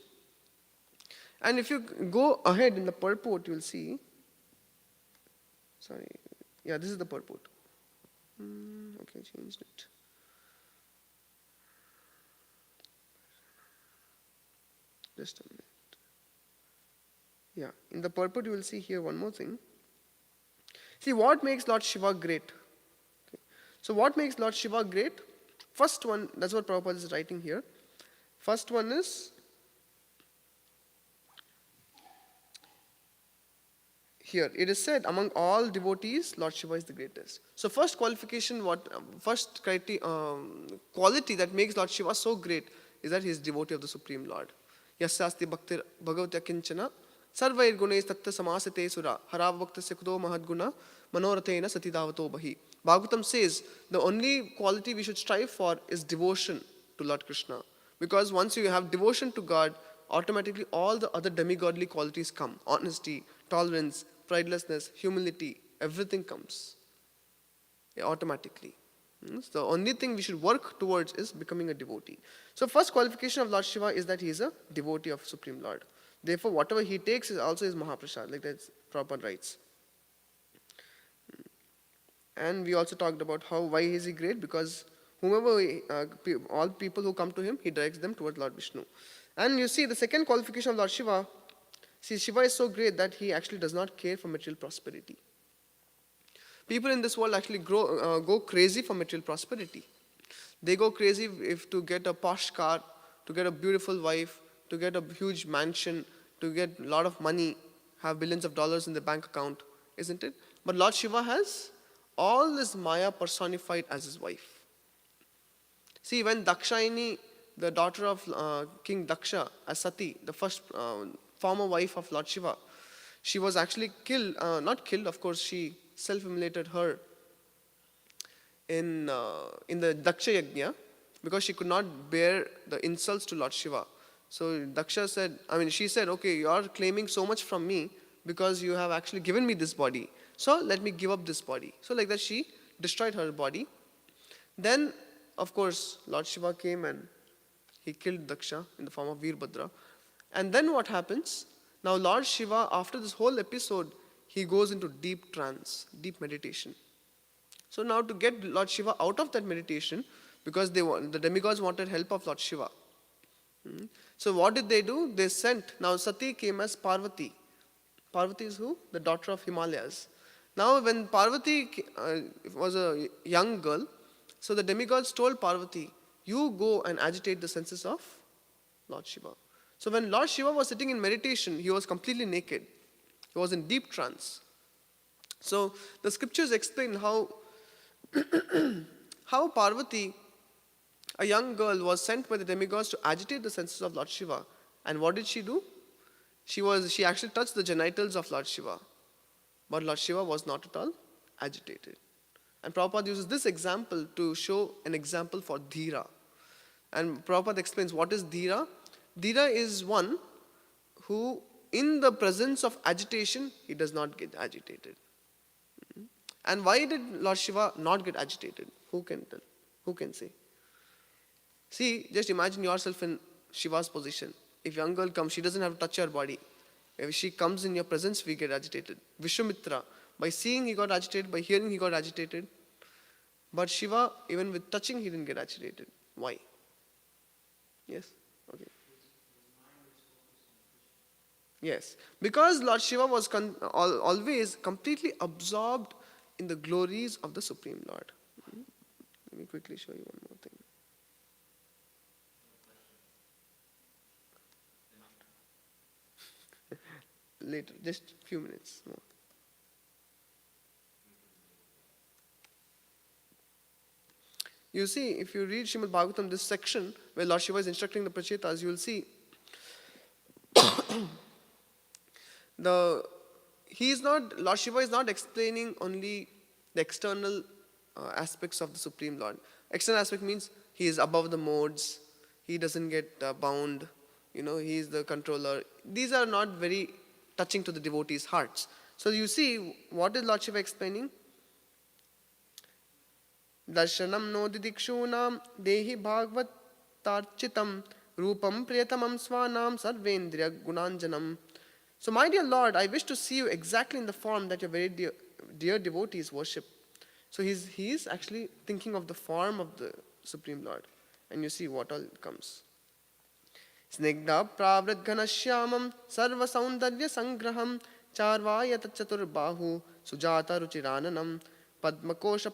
And if you go ahead in the purport, you will see. This is the purport. Okay, changed it. Just a minute. In the purport you will see here one more thing. See what makes Lord Shiva great. Okay. So what makes Lord Shiva great? First one, that's what Prabhupada is writing here. First one is, here it is said, among all devotees, Lord Shiva is the greatest. So first qualification, first quality that makes Lord Shiva so great is that he is devotee of the Supreme Lord. Yasyasti bhaktir bhagavatya kinchana sarvair gunes tatta samasate sura haravaktasya kudo mahadguna manorathena satidavato bahi. Bhagavatam says the only quality we should strive for is devotion to Lord Krishna. Because once you have devotion to God, automatically all the other demigodly qualities come. Honesty, tolerance, pridelessness, humility, everything comes automatically. So the only thing we should work towards is becoming a devotee. So first qualification of Lord Shiva is that he is a devotee of Supreme Lord. Therefore, whatever he takes is also his Mahaprasad, like that Prabhupada writes. And we also talked about why is he great? Because all people who come to him, he directs them towards Lord Vishnu. And you see, the second qualification of Lord Shiva, Shiva is so great that he actually does not care for material prosperity. People in this world actually go crazy for material prosperity. They go crazy to get a posh car, to get a beautiful wife, to get a huge mansion, to get a lot of money, have billions of dollars in the bank account, isn't it? But Lord Shiva has all this Maya personified as his wife. See, when Dakshayani, the daughter of King Daksha, as Sati, the first former wife of Lord Shiva, she was actually killed, not killed, of course, she self-immolated her in the Daksha Yajna because she could not bear the insults to Lord Shiva. So she said, okay, you are claiming so much from me because you have actually given me this body. So let me give up this body. So like that she destroyed her body. Then, of course, Lord Shiva came and he killed Daksha in the form of Veerbhadra. And then what happens? Now, Lord Shiva, after this whole episode, he goes into deep trance, deep meditation. So now to get Lord Shiva out of that meditation, because the demigods wanted help of Lord Shiva. So what did they do? They sent, now Sati came as Parvati. Parvati is who? The daughter of Himalayas. Now when Parvati was a young girl, so the demigods told Parvati, you go and agitate the senses of Lord Shiva. So when Lord Shiva was sitting in meditation, he was completely naked. He was in deep trance. So the scriptures explain how how Parvati, a young girl, was sent by the demigods to agitate the senses of Lord Shiva. And what did she do? She actually touched the genitals of Lord Shiva. But Lord Shiva was not at all agitated. And Prabhupada uses this example to show an example for Dhira. And Prabhupada explains what is Dhira. Dhira is one who, in the presence of agitation, he does not get agitated. And why did Lord Shiva not get agitated? Who can tell? Who can say? See, just imagine yourself in Shiva's position. If young girl comes, she doesn't have to touch your body. If she comes in your presence, we get agitated. Vishwamitra, by seeing he got agitated, by hearing he got agitated. But Shiva, even with touching, he didn't get agitated. Why? Yes? Okay. Yes. Because Lord Shiva was always completely absorbed in the glories of the Supreme Lord. Let me quickly show you one more thing. Later, just a few minutes more. You see, if you read Srimad Bhagavatam, this section where Lord Shiva is instructing the Prachetas, you will see Lord Shiva is not explaining only the external aspects of the Supreme Lord. External aspect means he is above the modes, he doesn't get bound, he is the controller. These are not very touching to the devotees' hearts. So you see, what is Lord Shiva explaining? Darshanam no didikshunam dehi bhagvat tarchitam rupam priyatamam svanam sarvendriya gunanjanam. So my dear Lord, I wish to see you exactly in the form that your very dear devotees worship. So he's actually thinking of the form of the Supreme Lord. And you see what all comes. Snigdha pravrat ghanashyamam sarva saundarya sangraham charvaya tachatur bahu sujata ruchirananam padmakosha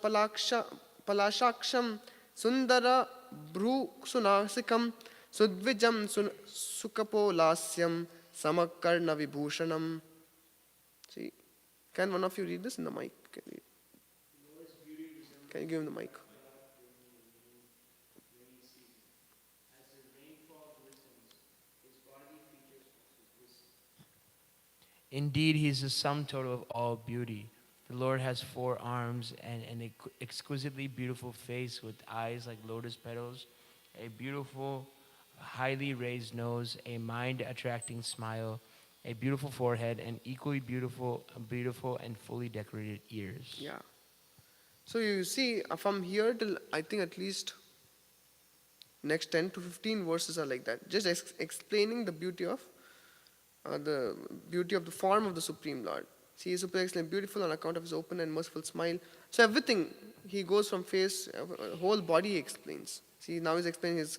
palashaksham sundara bhru sunasikam sudvijam sukapolasyam samakarna vibhushanam. See, can one of you read this in the mic? Can you give him the mic? Indeed, he is the sum total of all beauty. The Lord has 4 arms and an exquisitely beautiful face with eyes like lotus petals, a beautiful, highly raised nose, a mind-attracting smile, a beautiful forehead, and equally beautiful and fully decorated ears. Yeah. So you see, from here till I think at least next 10 to 15 verses are like that, just explaining the beauty of the form of the Supreme Lord. See, he is super excellent, beautiful on account of his open and merciful smile. So everything, he goes from face, whole body he explains. See, now he's explaining his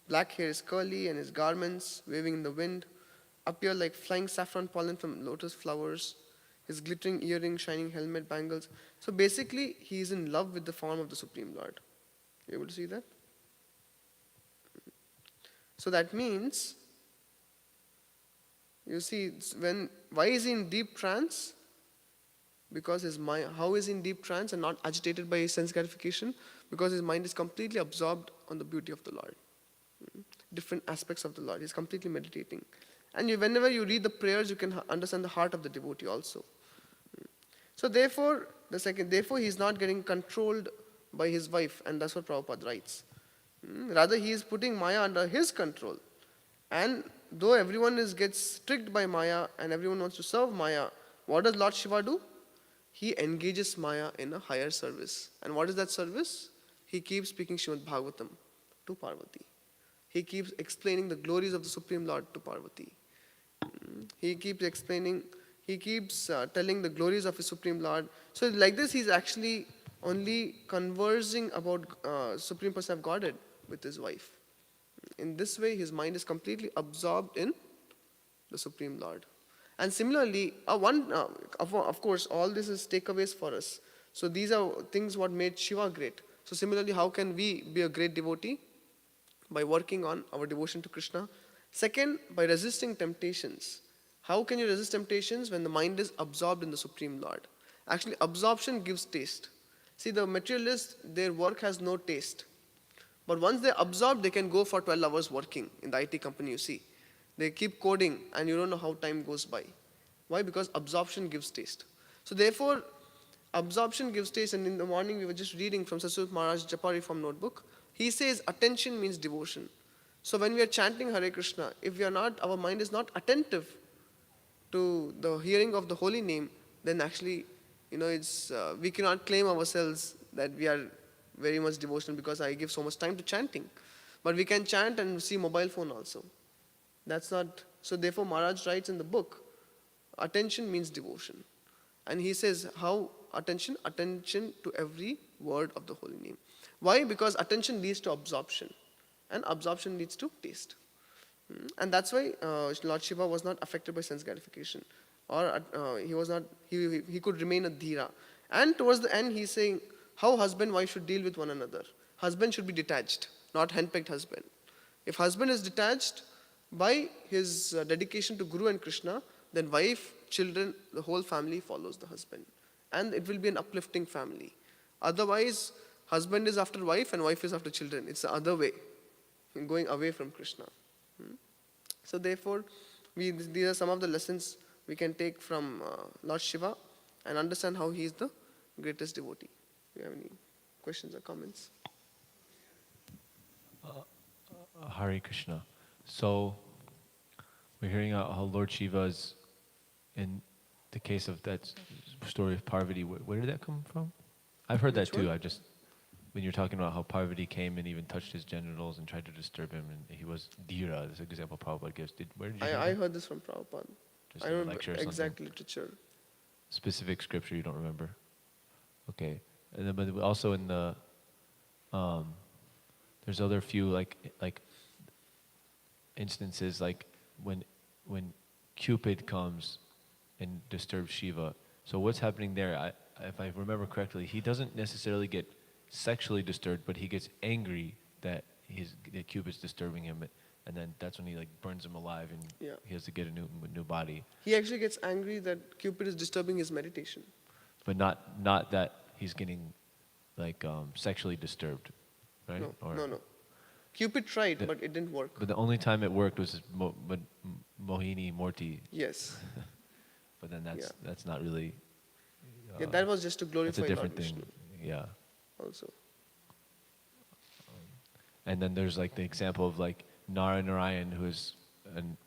black hair is curly and his garments, waving in the wind, appear like flying saffron pollen from lotus flowers, his glittering earrings, shining helmet, bangles. So basically, he is in love with the form of the Supreme Lord. You able to see that? So that means, you see, why is he in deep trance? Because his mind, how is he in deep trance and not agitated by his sense gratification? Because his mind is completely absorbed on the beauty of the Lord. Different aspects of the Lord. He's completely meditating. And whenever you read the prayers, you can understand the heart of the devotee also. So therefore, he is not getting controlled by his wife, and that's what Prabhupada writes. Rather, he is putting Maya under his control. And though everyone gets tricked by Maya and everyone wants to serve Maya, what does Lord Shiva do? He engages Maya in a higher service. And what is that service? he keeps speaking Srimad Bhagavatam to Parvati. He keeps explaining the glories of the Supreme Lord to Parvati. He keeps explaining, he keeps telling the glories of his Supreme Lord. So like this, he's actually only conversing about Supreme Person of Godhead with his wife. In this way, his mind is completely absorbed in the Supreme Lord. And similarly, of course, all this is takeaways for us. So these are things what made Shiva great. So similarly, how can we be a great devotee? By working on our devotion to Krishna. Second, by resisting temptations. How can you resist temptations when the mind is absorbed in the Supreme Lord? Actually, absorption gives taste. See, the materialists, their work has no taste. But once they're absorbed, they can go for 12 hours working in the IT company, you see. They keep coding and you don't know how time goes by. Why? Because absorption gives taste. So therefore, absorption gives taste. And in the morning, we were just reading from Sasut Maharaj Japari from notebook. He says attention means devotion. So when we are chanting Hare Krishna, if we are not, our mind is not attentive to the hearing of the holy name, then actually, it's we cannot claim ourselves that we are very much devotional because I give so much time to chanting. But we can chant and see mobile phone also. That's not, so therefore Maharaj writes in the book, attention means devotion. And he says, how attention? Attention to every word of the holy name. Why? Because attention leads to absorption. And absorption leads to taste. And that's why Lord Shiva was not affected by sense gratification. Or he was not, he could remain a dhira. And towards the end, he's saying how husband wife should deal with one another. Husband should be detached, not henpecked husband. If husband is detached by his dedication to Guru and Krishna, then wife, children, the whole family follows the husband. And it will be an uplifting family. Otherwise, husband is after wife and wife is after children. It's the other way, going away from Krishna. So therefore, these are some of the lessons we can take from Lord Shiva and understand how he is the greatest devotee. Do you have any questions or comments? Hare Krishna. So, we're hearing how Lord Shiva is, in the case of that story of Parvati, where did that come from? I've heard that too. When you're talking about how Parvati came and even touched his genitals and tried to disturb him, and he was dhira, this example Prabhupada gives. Where did you hear I that? heard this from Prabhupada. Just I in a don't lecture or remember exact something? literature. Specific scripture you don't remember? Okay. And then, but also in the, there's other few like instances like when Cupid comes and disturbs Shiva. So what's happening there? If I remember correctly, he doesn't necessarily get sexually disturbed, but he gets angry that Cupid's disturbing him, and then that's when he burns him alive, and he has to get a new body. He actually gets angry that Cupid is disturbing his meditation. But not that he's getting sexually disturbed, right? No. Cupid tried, but it didn't work. But the only time it worked was Mohini Morti. Yes. But then that's not really. That was just to glorify That's a different Lord thing. Vishnu. Yeah. Also. And then there's the example of Narayan, who is an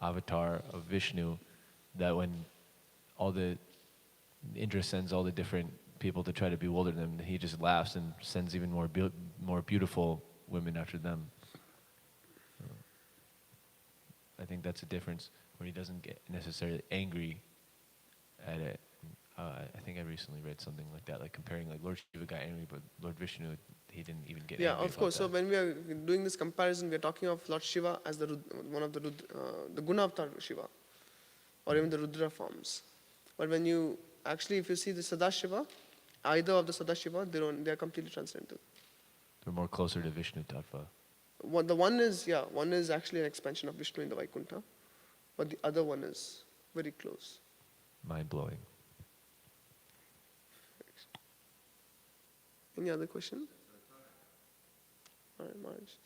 avatar of Vishnu, that when Indra sends all the different people to try to bewilder them, he just laughs and sends even more beautiful women after them. I think that's a difference where he doesn't get necessarily angry at it. I think I recently read something like that, comparing Lord Shiva got angry, but Lord Vishnu, he didn't even get angry. Yeah, of course. That. So when we are doing this comparison, we are talking of Lord Shiva as one of the Guna Avatar Shiva, or even the Rudra forms. But when you actually, if you see the Sadashiva, either of the Sadashiva, they are completely transcendental. They're more closer to Vishnu Tattva. One is actually an expansion of Vishnu in the Vaikuntha, but the other one is very close. Mind blowing. Any other question? All right, Marge.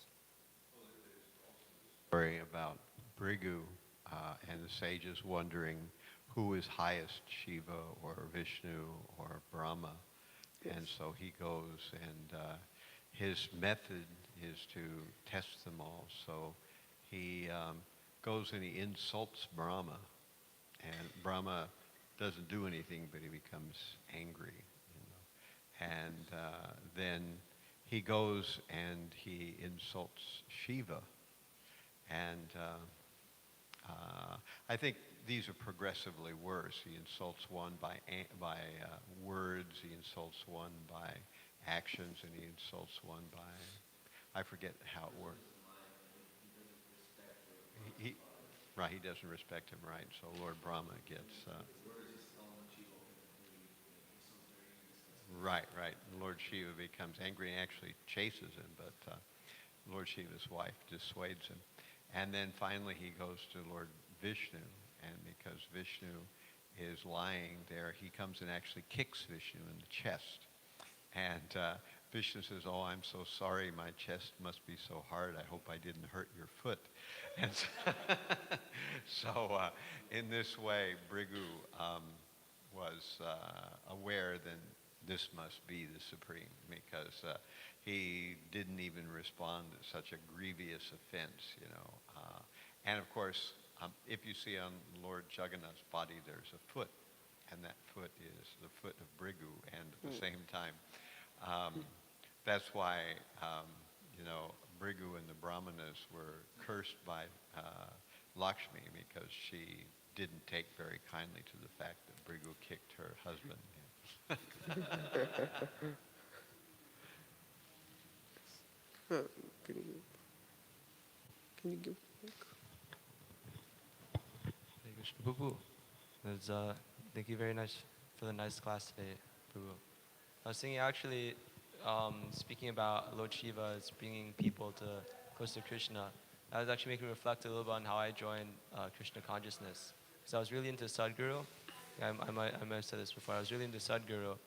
Story about Brigu and the sages wondering who is highest, Shiva or Vishnu or Brahma. Yes. And so he goes and his method is to test them all. So he goes and he insults Brahma. And Brahma doesn't do anything, but he becomes angry. And then he goes and he insults Shiva. And I think these are progressively worse. He insults one by words, he insults one by actions, and he insults one by, I forget how it works. Right, he doesn't respect him, right. So Lord Brahma gets... right. Lord Shiva becomes angry and actually chases him, but Lord Shiva's wife dissuades him. And then finally he goes to Lord Vishnu, and because Vishnu is lying there, he comes and actually kicks Vishnu in the chest. And Vishnu says, "Oh, I'm so sorry, my chest must be so hard. I hope I didn't hurt your foot." And so in this way, Brigu was aware that this must be the Supreme, because he didn't even respond to such a grievous offense, you know. And of course, if you see on Lord Jagannath's body, there's a foot, and that foot is the foot of Brigu, and at the same time, that's why, you know, Brigu and the Brahmanas were cursed by Lakshmi, because she didn't take very kindly to the fact that Brigu kicked her husband. Can you give? Hare Krishna. Prabhu, thank you very much for the nice class today, Prabhu. I was thinking actually, speaking about Lord Shiva as bringing people to close to Krishna, that was actually making me reflect a little bit on how I joined Krishna consciousness. Because I was really into Sadhguru. I might have said this before. I was really into Sadhguru.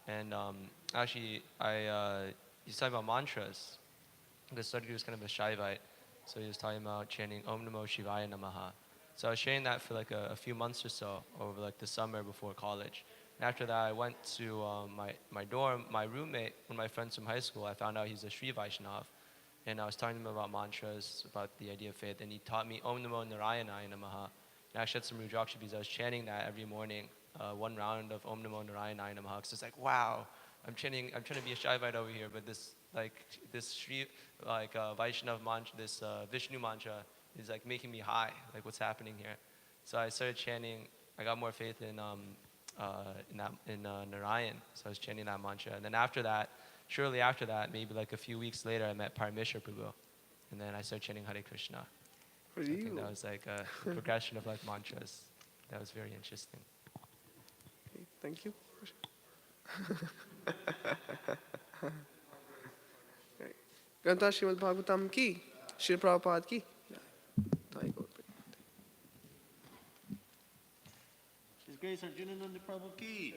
And actually, he's talking about mantras. Because Sadhguru is kind of a Shaivite. So he was talking about chanting Om Namo Shivaya Namaha. So I was sharing that for like a few months or so over like the summer before college. And after that, I went to my dorm. My roommate, one of my friends from high school, I found out he's a Sri Vaishnav. And I was talking to him about mantras, about the idea of faith. And he taught me Om Namo Narayanaya Namaha. And I actually had some Rudraksha because I was chanting that every morning, one round of Om Namo Narayanaya Namaha. Because it's like, wow, I'm trying to be a Shaivite over here, but this Sri, Vaishnav mantra, this Vishnu mantra is like making me high. Like, what's happening here? So I started chanting. I got more faith in Narayan. So I was chanting that mantra. And then after that, shortly after that, maybe like a few weeks later, I met Parameshwar Prabhu. And then I started chanting Hare Krishna. So I think that was like a progression of like mantras. That was very interesting. Okay, thank you. Grantha Srimad Bhagavatam ki, Shri Prabhupada ki. His Grace Arjuna Nanda Prabhu ki.